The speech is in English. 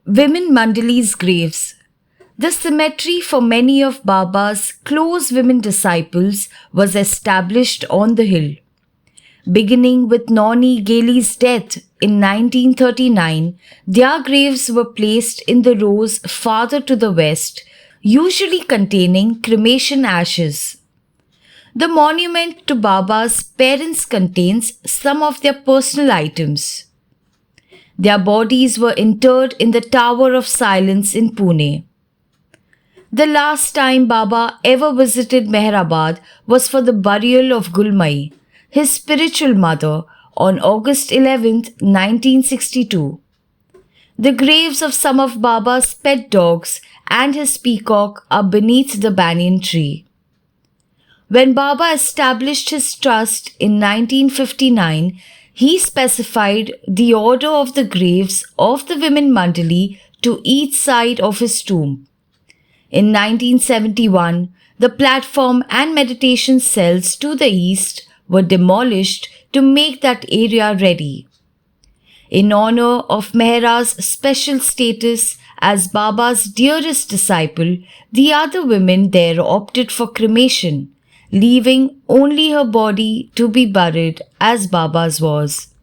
Women Mandali's graves. The cemetery for many of Baba's close women disciples was established on the hill. Beginning with Noni Gailey's death in 1939, their graves were placed in the rows farther to the west, usually containing cremation ashes. The monument to Baba's parents contains some of their personal items. Their bodies were interred in the Tower of Silence in Pune. The last time Baba ever visited Meherabad was for the burial of Gulmai, his spiritual mother, on August 11, 1962. The graves of some of Baba's pet dogs and his peacock are beneath the banyan tree. When Baba established his trust in 1959, he specified the order of the graves of the women Mandali to each side of his tomb. In 1971, the platform and meditation cells to the east were demolished to make that area ready. In honor of Mehra's special status as Baba's dearest disciple, the other women there opted for cremation, leaving only her body to be buried as Baba's was.